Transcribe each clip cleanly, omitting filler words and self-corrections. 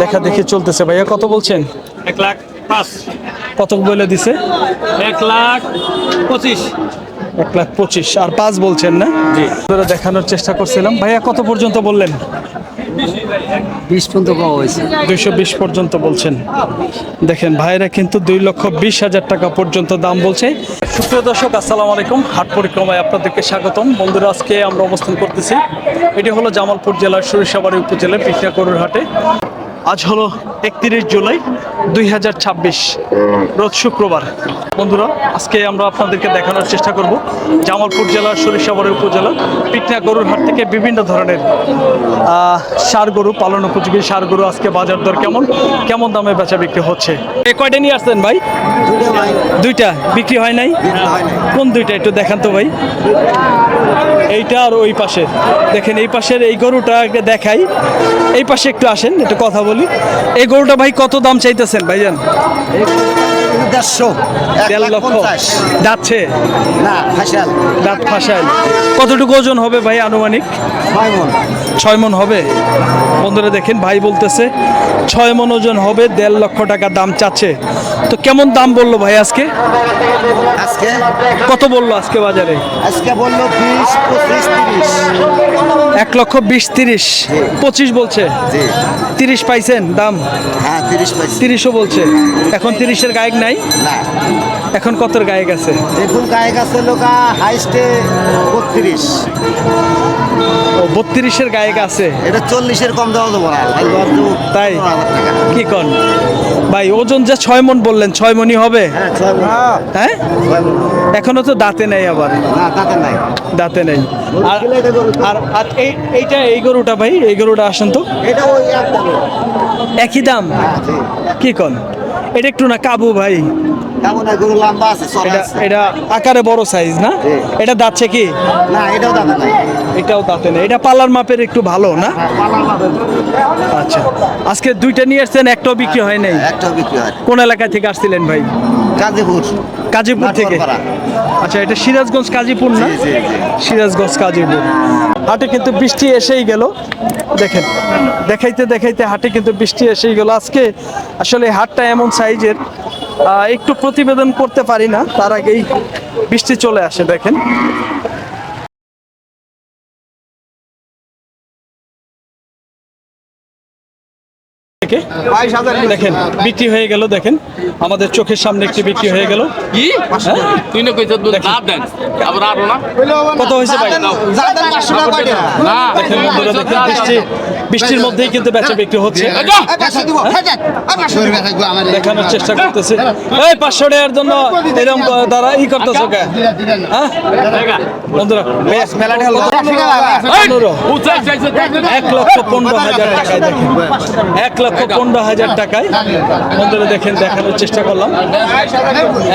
দেখা দেখি চলতেছে। ভাইয়া কত বলছেন? 1,05,000। কত বলে দিছে? 1,25,000। 1,25,000 আর 5 বলছেন না? জি। ধরে দেখানোর চেষ্টা করছিলাম। ভাইয়া কত পর্যন্ত বললেন? 20 পর্যন্ত পাওয়া হয়েছে। 220 পর্যন্ত বলছেন। দেখেন ভাইরা কিন্তু 2,20,000 টাকা পর্যন্ত দাম বলছে। সুপ্রিয় দর্শক, আসসালামু আলাইকুম। হাট পরিক্রমায় আপনাদেরকে স্বাগতম। বন্ধুরা, আজকে আমরা অবস্থান করতেছি, এটি হলো জামালপুর জেলার সরিষাবাড়ি উপজেলার পিকনা গরুর হাটে। আজ হলো 31 জুলাই 2026, রোজ শুক্রবার। বন্ধুরা, আজকে আমরা আপনাদেরকে দেখানোর চেষ্টা করব জামালপুর জেলার সরিষাবাড়ি উপজেলা পিকনা গরুর হাট থেকে বিভিন্ন ধরনের ষাঁড় গরু, পালন উপযোগী ষাঁড় গরু আজকে বাজার দর কেমন কেমন দামে বেচা বিক্রি হচ্ছে। কয়টা নিয়ে আসছেন ভাই? দুইটা বিক্রি হয় নাই? কোন দুইটা একটু দেখান তো ভাই। এইটা আর ওই পাশে দেখেন, এই পাশের এই গরুটাকে দেখাই। এই পাশে একটু আসেন, একটু কথা বলি। এই গরুটা ভাই কত দাম চাইতেছেন ভাইজান? 1.5 লক্ষ। যাচ্ছে না, ফাঁসাল। দাঁত ফাঁসায়। কতটুকু ওজন হবে ভাই আনুমানিক? 6 মণ হবে। বন্ধুরা দেখেন, ভাই বলতেছে 6 মণ ওজন হবে, 1.5 লক্ষ টাকা দাম চাচ্ছে। তো কেমন দাম বললো ভাই আজকে? আজকে কত বললো আজকে বাজারে? আজকে বললো 20, 25, 30। 1,20,000, 30, 25 বলছে। জি। 30 পাইছেন দাম? হ্যাঁ, 30 পাইছি। 30ও বলছে। এখন 30-এর গায়ক নাই? না, এখন কতর গায়ক আছে? দেখুন গায়ে গাছে লোকা হাইস্টে 32। ও, 32-এর গায়ক আছে। এটা 40-এর কম দেওয়া যাবো না। তাই? 15,000 টাকা। কি কন ভাই? ওজন যে 6 মণ বললেন, 6 মণই হবে? হ্যাঁ, 6 মণ। হ্যাঁ, 6 মণ। এখনো তো দাঁতে নেই আবার। না, তাতে নাই। দাঁতে নেই। আর আর এইটা এই গরুটা ভাই, এই গরুটা আসেন তো। এটা ওই এক দামে। একই দাম? হ্যাঁ, জি। কি কন? এটা একটু না কাবু ভাই। কেমন হয় গরু লম্বা আছে, চড়া এটা আছে। এটা আকারে বড় সাইজ না? জি। এটা দাঁতছে কি? না, এটাও দাদা নাই। এটাও দাঁতে নেই। এটা পালার মাপের একটু ভালো না? হ্যাঁ, পালার পাবেন। আচ্ছা, আজকে দুইটা নিয়ে আসছেন, একটাও বিক্রি হয় নাই। একটাও বিক্রি হয়। কোন এলাকা থেকে আসছিলেন ভাই? গাজীপুর। কাজীপুর থেকে। নাটোরপাড়া। আচ্ছা, এটা সিরাজগঞ্জ কাজীপুর না? জি, জি, জি। সিরাজগঞ্জ কাজীপুর। হাটে কিন্তু বৃষ্টি এসেই গেল। দেখেন, দেখাইতে দেখাইতে হাটে কিন্তু বৃষ্টি এসেই গেল। আজকে আসলে হাটটা এমন সাইজের, একটু প্রতিবেদন করতে পারি না, তার আগেই বৃষ্টি চলে আসে। দেখেন, দেখেন বিক্রি হয়ে গেল। দেখেন, আমাদের চোখের সামনে একটি বিক্রি হয়ে গেল। কি? তুই না কইছ লাভ দেন। আবার আরো না। কত হয়েছে ভাই? না। দেখেন বন্ধুরা, দেখেন বৃষ্টির মধ্যেই কিন্তু বেচা বিক্রি হচ্ছে। দেখানোর চেষ্টা করতেছে। এই 500 টাকার জন্য এরকম তারা করতেছে কে? হ্যাঁ বন্ধুরা, মেলাটা হলো 1,15,000 টাকায়। দেখেন, 1,15,000 টাকায়। বন্ধুরা দেখেন, দেখানোর চেষ্টা করলাম।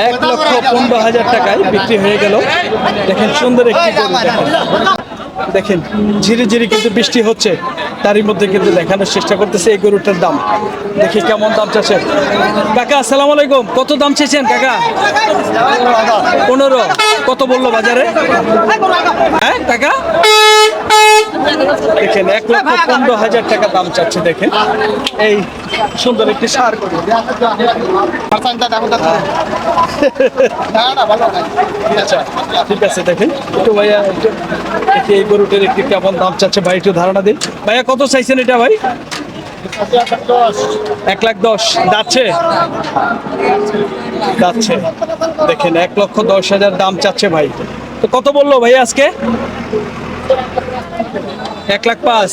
1,15,000 টাকায় বিক্রি হয়ে গেল। দেখেন, সুন্দর একটি গরু। দেখেন ঝিরি ঝিরি কিন্তু বৃষ্টি হচ্ছে, তারই মধ্যে কিন্তু দেখানোর চেষ্টা করতেছে এই গরুটার দাম। দেখি কেমন দাম চাচ্ছে। কাকা আসসালামু আলাইকুম। কত দাম চেয়েছেন কাকা? 15। কত বললো বাজারে? হ্যাঁ কাকা, দেখেন 1,15,000 টাকা দাম চাচ্ছে। দেখেন এই সুন্দর একটি ষাঁড় গরু। আচ্ছা, ঠিক আছে। দেখেন একটু ভাইয়া, একটু দেখি এই গরুটার একটি কেমন দাম চাচ্ছে ভাই, একটু ধারণা দিন। ভাইয়া কত চাইছেন এটা ভাই? 1,10,000। যাচ্ছে যাচ্ছে। দেখেন 1,10,000 দাম চাচ্ছে ভাই। তো কত বললো ভাই আজকে? 1,05,000।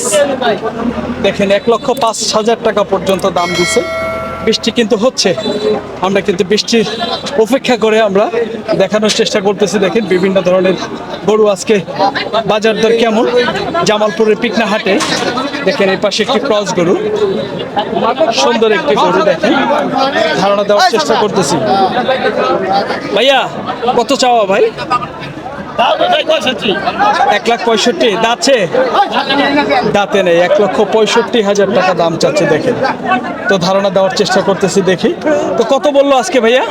দেখেন 1,05,000 টাকা পর্যন্ত দাম দিচ্ছে। বৃষ্টি কিন্তু হচ্ছে, আমরা কিন্তু বৃষ্টির অপেক্ষা করে আমরা দেখানোর চেষ্টা করতেছি। দেখেন বিভিন্ন ধরনের গরু আজকে বাজার দর কেমন জামালপুরের পিকনা হাটে। দেখেন এই পাশে একটি ক্রস গরু, সুন্দর একটি গরু। দেখেন, ধারণা দেওয়ার চেষ্টা করতেছি। ভাইয়া কত চাওয়া ভাই? 1,65,000। দাঁতছে? দাঁতে নেই। 1,65,000 টাকা দাম চাচ্ছে। দেখেন, তো ধারণা দেওয়ার চেষ্টা করতেছি। দেখি তো কত বললো আজকে ভাইয়া?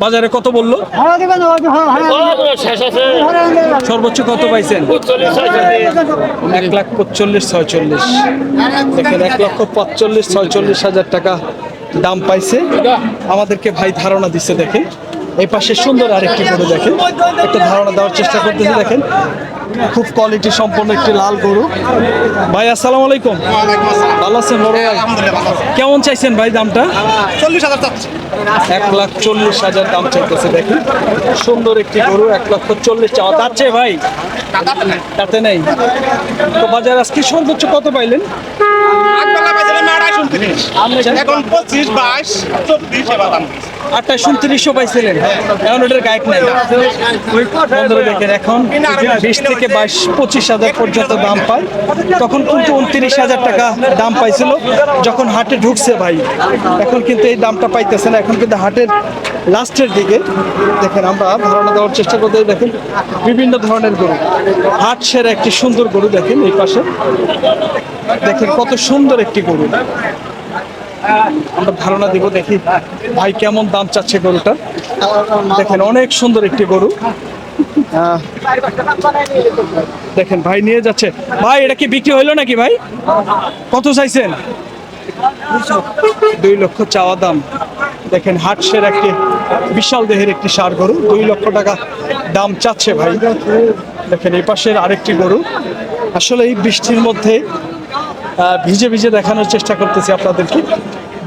বাজারে কত বললো? সর্বোচ্চ কত পাইছেন? 1,45,46,46। দেখেন 1,45,46,46 টাকা দাম পাইছে। আমাদেরকে ভাই ধারণা দিচ্ছে দেখেন। এই পাশে সুন্দর আরেকটি গরু দেখেন, একটু ধারণা দেওয়ার চেষ্টা করতেছে দেখেন। খুব কোয়ালিটি সম্পন্ন একটি লাল গরু। ভাই আসসালামু আলাইকুম। ভালো আছেন বড় ভাই? কেমন চাইছেন ভাই দামটা? 40,000 চাচ্ছি। 1,40,000 দাম চাইতেছে দেখেন। সুন্দর একটি গরু, 1,40,000 চাওয়া। যাচ্ছে ভাই? তাতে নেই। তো বাজার আজকে সর্বোচ্চ কত পাইলেন? এখন 25, 22, 24 এবার দাম। 28-29 পাইছিলেন, এখন ওটার গায়ক নাই। বন্ধুরা দেখেন, এখন 20 থেকে 22-25,000 পর্যন্ত দাম পায়। তখন কিন্তু 29,000 টাকা দাম পাইছিল যখন হাটে ঢুকছে ভাই। এখন কিন্তু এই দামটা পাইতেছে না, এখন কিন্তু হাটের লাস্টের দিকে। দেখেন আমরা ধারণা দেওয়ার চেষ্টা করতে দেখেন বিভিন্ন ধরনের গরু। হাট সেরা একটি সুন্দর গরু দেখেন এই পাশে। দেখেন কত সুন্দর একটি গরু। আমরা ধারণা দিব, দেখি ভাই কেমন দাম চাচ্ছে গরুটা। দেখেন অনেক সুন্দর একটি গরু। দেখেন ভাই নিয়ে যাচ্ছে। ভাই এটা কি বিক্রি হইলো নাকি ভাই? কত চাইছেন? 2 লক্ষ চাওয়া দাম। দেখেন হাটসের একটি বিশাল দেহের একটি ষাঁড় গরু, 2 লক্ষ টাকা দাম চাচ্ছে ভাই। দেখেন এই পাশের আরেকটি গরু। আসলে এই বৃষ্টির মধ্যে ভিজে ভিজে দেখানোর চেষ্টা করতেছি আপনাদেরকে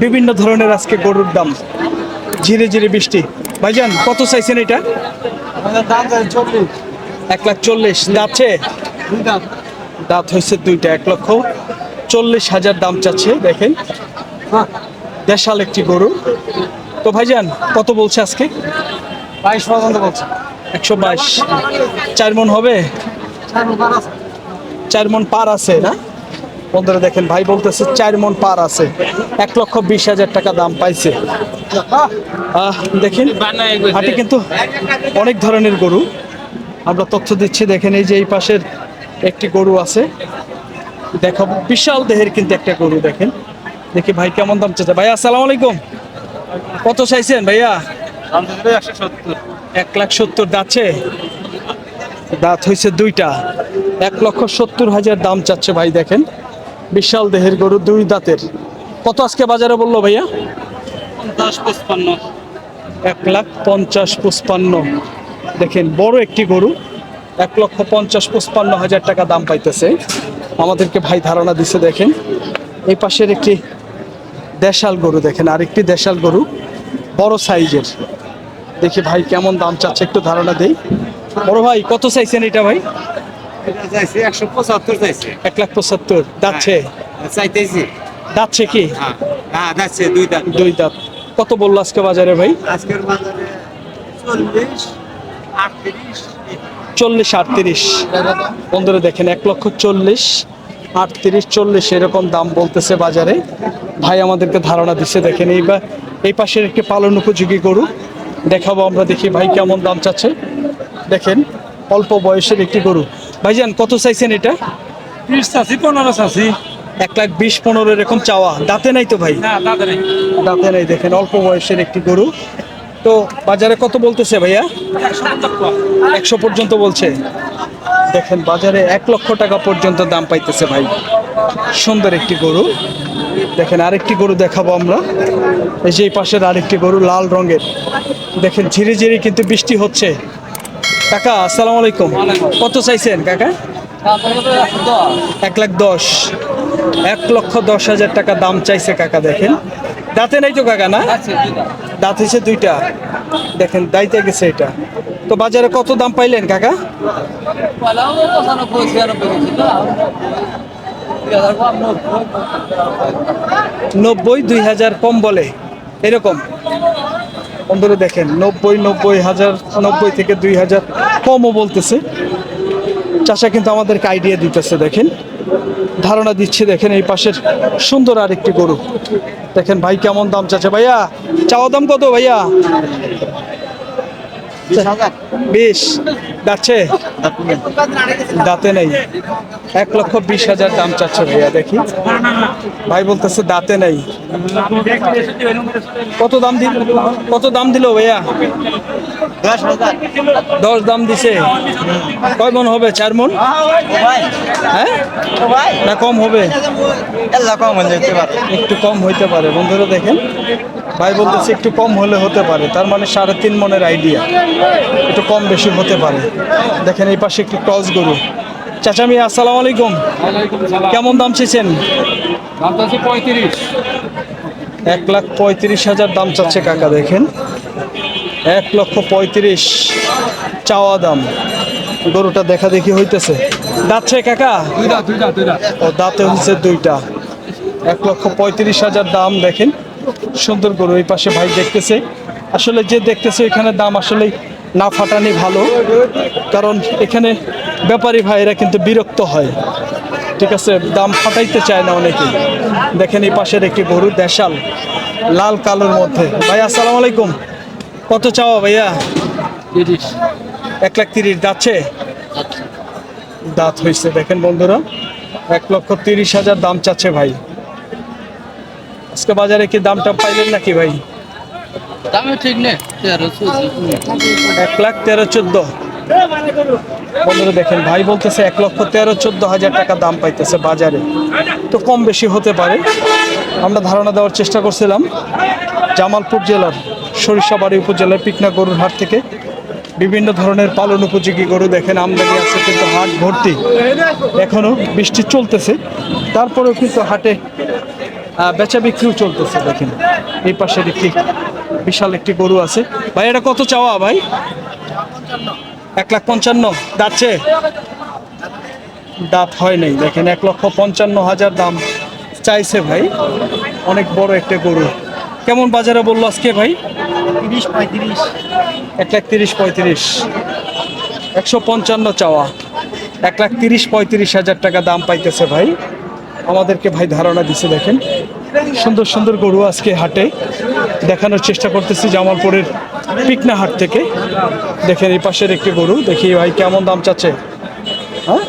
বিভিন্ন ধরনের আজকে গরুর দাম। ঝিরে ঝিরে বৃষ্টি। ভাইজান কত চাইছেন এটা? 1,40,000 যাচ্ছে। দাঁত হয়েছে 2টা, 1,40,000 দাম চাচ্ছে। দেখেন দেশাল একটি গরু। তো ভাইজান কত বলছে আজকে? 22 পর্যন্ত বলছে। 122। 4 মণ হবে? 4 মণ পার আছে না? বন্ধুরা দেখেন ভাই বলতেছে 4 মণ পার আছে। 1,20,000 টাকা দাম পাইছে। দেখেন হাটে কিন্তু অনেক ধরনের গরু আমরা তথ্য দিচ্ছি। দেখেন এই যে এই পাশের একটি গরু আছে, দেখাবো বিশাল দেহের কিন্তু একটা গরু। দেখেন দেখি ভাই কেমন দাম চাচ্ছে। ভাইয়া আসসালামু আলাইকুম। কত চাইছেন ভাইয়া? 1,70,000 যাচ্ছে। দাঁত হয়েছে 2টা, 1,70,000 দাম চাচ্ছে ভাই। দেখেন বিশাল দেহের গরু, 2 দাঁতের। কত আজকে বাজারে বললো ভাইয়া? 1,50,55। দেখেন বড় একটি গরু, 1,50,55,000 টাকা দাম পাইতেছে। আমাদেরকে ভাই ধারণা দিচ্ছে। দেখেন এই পাশের একটি দেশাল গরু, দেখেন আরেকটি দেশাল গরু বড় সাইজের। দেখি ভাই কেমন দাম চাচ্ছে, একটু ধারণা দেই। বড় ভাই কত চাইছেন এটা ভাই? এটা চাইছে 175 চাইছে। 1,75,000 যাচ্ছে। চাইতেছি। যাচ্ছে কি? হ্যাঁ যাচ্ছে 2 দাঁত। 2 দাঁত। কত বললো আজকে বাজারে ভাই? আজকের বাজারে 40, 38। 40-38। বন্ধুরা দেখেন 1,40,000, 38, 40 এরকম দাম বলতেছে বাজারে। ভাই আমাদেরকে ধারণা দিচ্ছে। দেখেন এই পাশের একটি পালন উপযোগী গরু দেখাবো আমরা, দেখি ভাই কেমন দাম চাচ্ছে। দেখেন অল্প বয়সের একটি গরু। ভাইজান কত চাইছেন এটা? 20 চাচ্ছি, 15 চাচ্ছি। 1,20,15 এরকম চাওয়া। দাঁতে নাই তো ভাই? না দাদা নেই। দাঁতে নাই। দেখেন অল্প বয়সের একটি গরু। তো বাজারে কত বলতেছে ভাইয়া? 100 পর্যন্ত বলছে। দেখেন বাজারে 1 লক্ষ টাকা পর্যন্ত দাম পাইতেছে ভাই। সুন্দর একটি গরু। দেখেন আরেকটি গরু দেখাবো আমরা। এই যে এই পাশের আরেকটি গরু লাল রঙের। দেখেন ঝিরে ঝিরে কিন্তু বৃষ্টি হচ্ছে। কাকা আসসালামু আলাইকুম। কত চাইছেন কাকা? 1,10,000। 1,10,000 টাকা দাম চাইছে কাকা। দেখেন দাঁতে নাই তো কাকা? না দাঁত হয়েছে 2টা। দেখেন দাইতে গেছে এটা। তো বাজারে কত দাম পাইলেন কাকা? 90-2,000 কম বলে এরকম। বন্ধুরা দেখেন 90-90,000, 90 থেকে 2,000 কমও বলতেছে। চাষা কিন্তু আমাদেরকে আইডিয়া দিতেছে। দেখেন ধারণা দিচ্ছে। দেখেন এই পাশের সুন্দর আরেকটি গরু। দেখেন ভাই কেমন দাম চাচ্ছে। ভাইয়া চাওয়া দাম কত ভাইয়া? 20 যাচ্ছে, দাঁতে নেই। 1,20,000 দাম চাচ্ছে ভাইয়া। দেখি ভাই বলতেছে দাঁতে নেই। কত দাম দিল ভাইয়া? 10 দাম দিছে। কয় মন হবে? 4 মন? হ্যাঁ, না কম হবে? একটু কম হইতে পারে। বন্ধুরা দেখেন ভাই বলতেছে একটু কম হলে হতে পারে, তার মানে 3.5 মনের আইডিয়া, একটু কম বেশি হতে পারে। দেখেন এই পাশে একটু ক্রস গরু। চাচা মিয়া আসসালামু আলাইকুম, কেমন দাম চেয়েছেন? 1,35,000 দাম চাচ্ছে কাকা। দেখেন 1,35,000 চাওয়া দাম। গরুটা দেখা দেখি হইতেছে। দাঁতছে কাকা? ও দাঁতে হচ্ছে 2টা। 1,35,000 দাম। দেখেন সুন্দর গরু। এই পাশে ভাই দেখতেছে, আসলে যে দেখতেছে এখানে দাম আসলে না ফাটানি ভালো, কারণ এখানে ব্যাপারী ভাইরা কিন্তু বিরক্ত হয়, ঠিক আছে, দাম ফাটাইতে চায় না অনেকেই। দেখেন এই পাশের একটি গরু দেশাল লাল কালোর মধ্যে। ভাই আসসালামু আলাইকুম, কত চাওয়া ভাইয়া? 1,30,000 যাচ্ছে, দাঁত হয়েছে। দেখেন বন্ধুরা 1,30,000 দাম চাচ্ছে ভাই। আজকে বাজারে কি দামটা পাইলেন নাকি ভাই? দামে ঠিক নেই 1,13,14,000। বন্ধুরা দেখেন ভাই বলতেছে 1,13,14,000 টাকা দাম পাইতেছে বাজারে, তো কম বেশি হতে পারে। আমরা ধারণা দেওয়ার চেষ্টা করছিলাম জামালপুর জেলার সরিষাবাড়ি উপজেলার পিকনা গরুর হাট থেকে। বিভিন্ন ধরনের পালন উপযোগী গরু দেখেন আমদানি আছে, কিন্তু হাট ভর্তি। এখনো বৃষ্টি চলতেছে, তারপরেও কিন্তু হাটে বেচা বিক্রিও চলতেছে। দেখেন এই পাশের একটি বিশাল একটি গরু আছে। ভাই এটা কত চাওয়া ভাই? 1,55,000 যাচ্ছে, দাঁত হয় নাই। দেখেন 1,55,000 দাম চাইছে ভাই। অনেক বড় একটা গরু। কেমন বাজারে বললো আজকে ভাই? 1,30,000-1,35,000। 155 চাওয়া, 1,30,000-35,000 টাকা দাম পাইতেছে ভাই। আমাদেরকে ভাই ধারণা দিছে। দেখেন সুন্দর সুন্দর গরু আজকে হাটে দেখানোর চেষ্টা করতেছি জামালপুরের পিকনা হাট থেকে। দেখেন এই পাশের একটি গরু, দেখি ভাই কেমন দাম চাচ্ছে। হ্যাঁ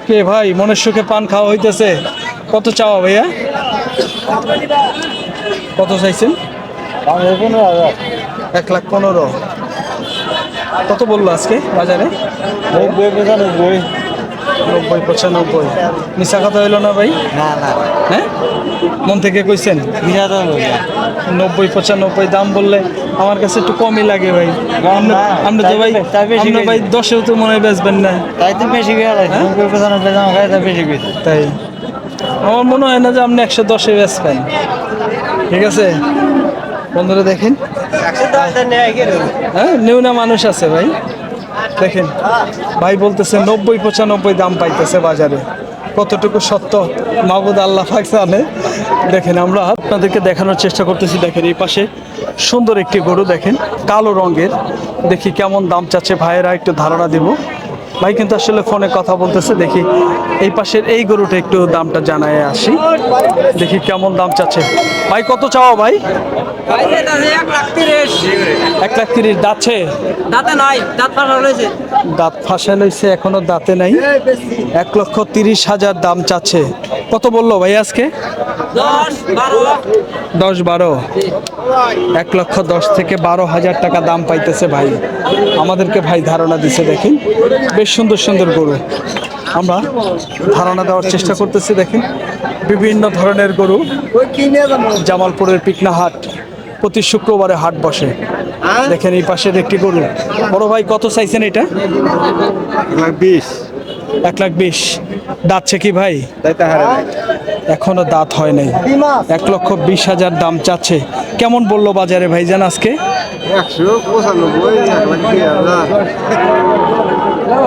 কে ভাই মনের সুখে পান খাওয়া হইতেছে? কত চাওয়া ভাইয়া? কত চাইছেন? 1,15,000। কত বললো আজকে বাজারে? 90-95। মিশা কথা হইলো না ভাই? হ্যাঁ মন থেকে কইছেন? 90-95 দাম বললে আমার কাছে একটু কমই লাগে ভাই। আপনি তো ভাই, আপনি ভাই 10-এও তো মনে হয় বেচবেন না। তাই তো বেশি তাই আমার মনে হয় না যে আপনি 110-এ বেচবেন। ঠিক আছে বন্ধুরা দেখেন, হ্যাঁ নিউনা মানুষ আছে ভাই। দেখেন ভাই বলতেছে 90-95 দাম পাইতেছে বাজারে। কতটুকু সত্য মাহবুদ আল্লাহ পাক জানে। দেখেন আমরা আপনাদেরকে দেখানোর চেষ্টা করতেছি। দেখেন এই পাশে সুন্দর একটি গরু, দেখেন কালো রঙের। দেখি কেমন দাম চাচ্ছে ভাইয়েরা, একটু ধারণা দিব। ভাই কিন্তু আসলে ফোনে কথা বলতেছে। দেখি এই পাশের এই গরুটা একটু দামটা জানায় আসি, দেখি কেমন দাম চাচ্ছে। ভাই কত চাওয়া ভাই? 1,30,000 যাচ্ছে, দাঁতে নাই, দাঁত ফাটা রয়েছে। দাঁত ফাঁসা লইছে, এখনো দাঁতে নাই। 1,30,000 দাম চাচ্ছে। কত বললো ভাই আজকে? 10-12। 1,10,000 থেকে 12,000 টাকা দাম পাইতেছে ভাই। আমাদেরকে ভাই ধারণা দিছে। দেখেন বেশ সুন্দর সুন্দর গরু, আমরা ধারণা দেওয়ার চেষ্টা করতেছি। দেখেন বিভিন্ন ধরনের গরু। জামালপুরের পিকনা হাট প্রতি শুক্রবারে হাট বসে। দেখেন এই পাশের একটি গরু। বড় ভাই কত চাইছেন এটা? 1,20,000। দাঁতছে কি ভাই? এখনো দাঁত হয় নাই। 1,20,000 দাম চাচ্ছে। কেমন বললো বাজারে ভাই জান আজকে?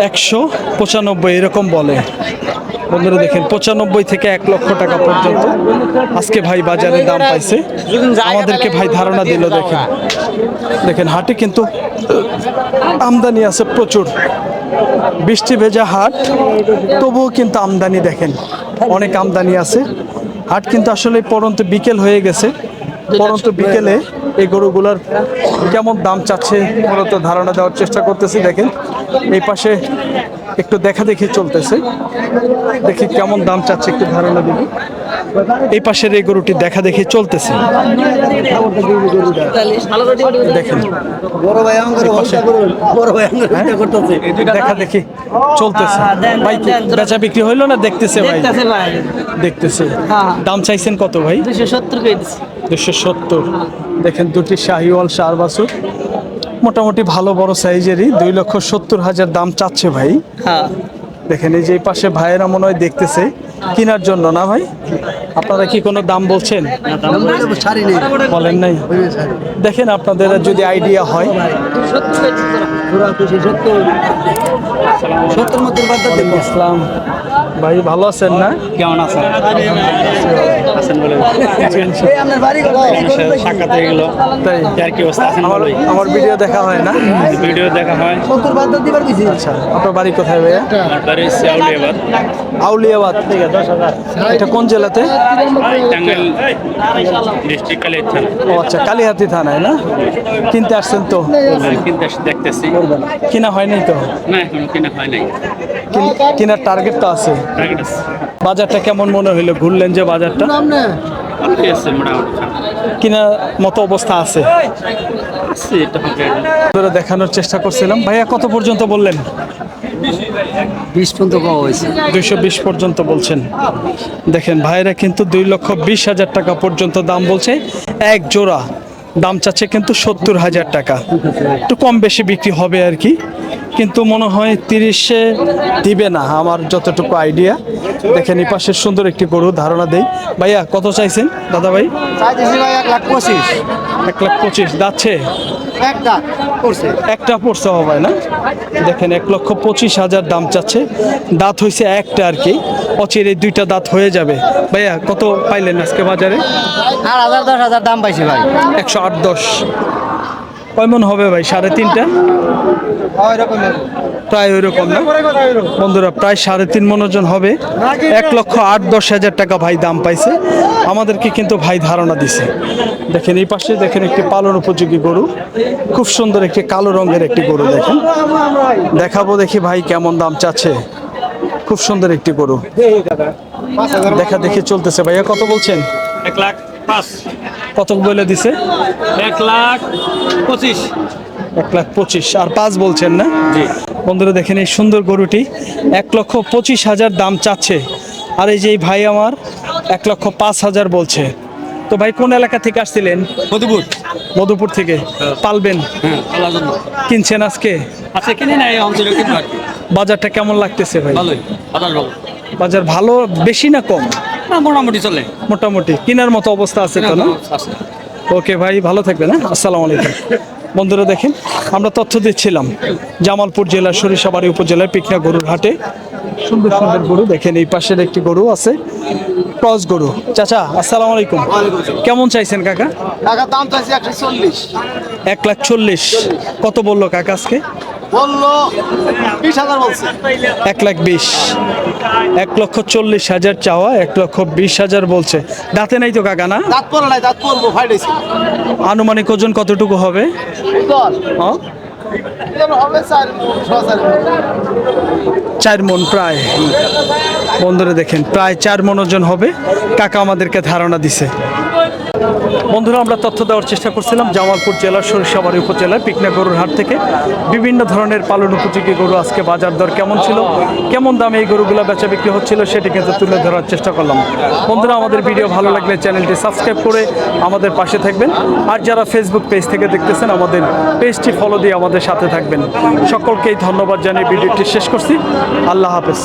195 এরকম বলে। বন্ধুরা দেখেন 95 থেকে 1,00,000 টাকা পর্যন্ত আজকে ভাই বাজারে দাম পাইছে। আমাদেরকে ভাই ধারণা দিল। দেখেন দেখেন হাটে কিন্তু আমদানি আছে প্রচুর। বৃষ্টি ভেজা হাট, তবুও কিন্তু আমদানি দেখেন অনেক আমদানি আছে। হাট কিন্তু আসলে পরন্ত বিকেল হয়ে গেছে। পরন্ত বিকেলে এই গরুগুলার কেমন দাম চাচ্ছে মূলত ধারণা দেওয়ার চেষ্টা করতেছি। দেখেন এই পাশে একটু দেখা দেখি চলতেছে, দেখি কেমন দাম চাচ্ছে একটু ধারণা দিবি। এই পাশের এই গরুটি দেখা দেখি চলতেছে, দেখেন বড় ভাই আমার বড় ভাই আমার করতেছে দেখা দেখি চলতেছে। ভাই কি বেচা বিক্রি হইলো না দেখতেছে? ভাই দেখতেছে। দাম চাইছেন কত ভাই? 270। দেখেন দুটি শাহিওয়াল সার বাছুর, মোটামুটি ভালো বড় সাইজেরই, 2,70,000 দাম চাচ্ছে ভাই। দেখেন এই যে এই পাশে ভাইয়েরা মনে হয় দেখতেছে কেনার জন্য, না ভাই? আপনারা কি কোনো দাম বলছেন? বলেন নাই? দেখেন আপনাদের যদি আইডিয়া হয়। 70 মতো বাদ দেন। ইসলাম ভাই ভালো আছেন না? কেমন আছেন? এই আপনার বাড়ি সাক্ষাৎ হয়ে গেল তাই আর কি অবস্থা আছেন? আমার ভিডিও দেখা হয় না? ভিডিও দেখা হয়। 70 বাদ দিবার কিছু আচ্ছা, আপনার বাড়ি কোথায় ভাইয়া? আমার বাড়ি হচ্ছে আউলিয়াবাদ, আউলিয়াবাদ। এটা কোন জেলাতে? টাঙ্গাইল ডিস্ট্রিক্ট কালিয়ার থানা। ও আচ্ছা, কালিহাতি থানায় না? কিনতে আসছেন তো? কিন্তু দেখতেছি কিনা হয়নি তো? না, এখনো কেনা হয় নাই। কেনার টার্গেট তো আছে। টার্গেট আছে, বাজারটা কেমন মনে হইলো? ঘুরলেন যে বাজারটা, ভালোই আছে মোটামুটি। কেনার মতো অবস্থা আছে? আছে, এটা হবে। ধরে দেখানোর চেষ্টা করছিলাম। ভাইয়া কত পর্যন্ত বললেন? 20 পর্যন্ত পাওয়া হয়েছে। 220 পর্যন্ত বলছেন। দেখেন ভাইরা কিন্তু 2,20,000 টাকা পর্যন্ত দাম বলছে এক জোড়া। দাম চাচ্ছে কিন্তু 70,000 টাকা। একটু কম বেশি বিক্রি হবে আর কি, কিন্তু মনে হয় 30-এ দিবে না আমার যতটুকু আইডিয়া। দেখেন এই পাশের সুন্দর একটি গরু ধারণা দেই। ভাইয়া কত চাইছেন দাদা ভাই? চাইতেছি ভাই 1,25,000। 1,25,000 যাচ্ছে? একটা করছে। একটা পড়ছে হবে না? দেখেন 1,25,000 দাম চাচ্ছে। দাঁত হয়েছে একটা আর কি, অচিরে 2টা দাঁত হয়ে যাবে। ভাইয়া কত পাইলেন আজকে বাজারে? 8,000 10,000 দাম পাইছি ভাই। 108-10। কয় মন হবে ভাই? 3.5টা? প্রায় ওই রকম না বন্ধুরা, প্রায় 3.5 মন ওজন হবে। 1,08,10,000 টাকা ভাই দাম পাইছে। আমাদেরকে কিন্তু ভাই ধারণা দিছে। দেখেন এই পাশে দেখেন একটি পালন উপযোগী গরু, খুব সুন্দর একটি কালো রঙের একটি গরু। দেখেন দেখাবো, দেখি ভাই কেমন দাম চাচ্ছে। খুব সুন্দর একটি গরু, দেখা দেখি চলতেছে। ভাইয়া কত বলছেন? 1,05,000। কত বলে দিছে? 1,25,000। 1,25,000 আর 5 বলছেন না? বন্ধুরা দেখেন এই সুন্দর গরুটি 1,25,000 দাম চাচ্ছে। আর এই যে এই ভাই আমার 1,05,000 বলছে। তো ভাই কোন এলাকা থেকে আসছিলেন? মধুপুর থেকে। পালবেন? কিনছেন আজকে? আচ্ছা, কিনে নাই অঞ্চলে কিনবো আর কি। বাজারটা কেমন লাগতেছে ভাই? ভালোই, ভালো। বাজার ভালো, বেশি না কম? না, মোটামুটি চলে। মোটামুটি কেনার মতো অবস্থা আছে তো না? আছে। ওকে ভাই, ভালো থাকবেন। হ্যাঁ, আসসালামু আলাইকুম। বন্ধুরা দেখেন আমরা তথ্য দিচ্ছিলাম জামালপুর জেলার সরিষাবাড়ি উপজেলার পিকনা গরুর হাটে। সুন্দর সুন্দর গরু দেখেন, এই পাশের একটি গরু আছে, ক্রস গরু। চাচা আসসালামু আলাইকুম, কেমন চাইছেন কাকা? টাকা দাম চাইছি 140। 1,40,000 কত বললো কাকা আজকে? বললো 20,000 বলছে। 1,20,000। 1,40,000 চাওয়া, 1,20,000 বলছে। দাঁতে নাই তো কাকা না? দাঁত পড়ে নাই, দাঁত পড়বো ফাইটেছি। আনুমানিক ওজন কতটুকু হবে? 10 হ্যাঁ, হবে 4 মণ প্রায়। বন্ধুরা দেখেন প্রায় 4 মণ ওজন হবে, কাকা আমাদেরকে ধারণা দিছে। বন্ধুরা আমরা তথ্য দেওয়ার চেষ্টা করছিলাম জামালপুর জেলার সরিষাবাড়ি উপজেলার পিকনা গরুর হাট থেকে। বিভিন্ন ধরনের পালন উপযোগী গরু আজকে বাজার দর কেমন ছিল, কেমন দামে এই গরুগুলো বেচা বিক্রি হচ্ছিল সেটি কিন্তু তুলে ধরার চেষ্টা করলাম। বন্ধুরা আমাদের ভিডিও ভালো লাগলে চ্যানেলটি সাবস্ক্রাইব করে আমাদের পাশে থাকবেন। আর যারা ফেসবুক পেজ থেকে দেখতেছেন আমাদের পেজটি ফলো দিয়ে আমাদের সাথে থাকবেন। সকলকেই ধন্যবাদ জানিয়ে ভিডিওটি শেষ করছি। আল্লাহ হাফেজ।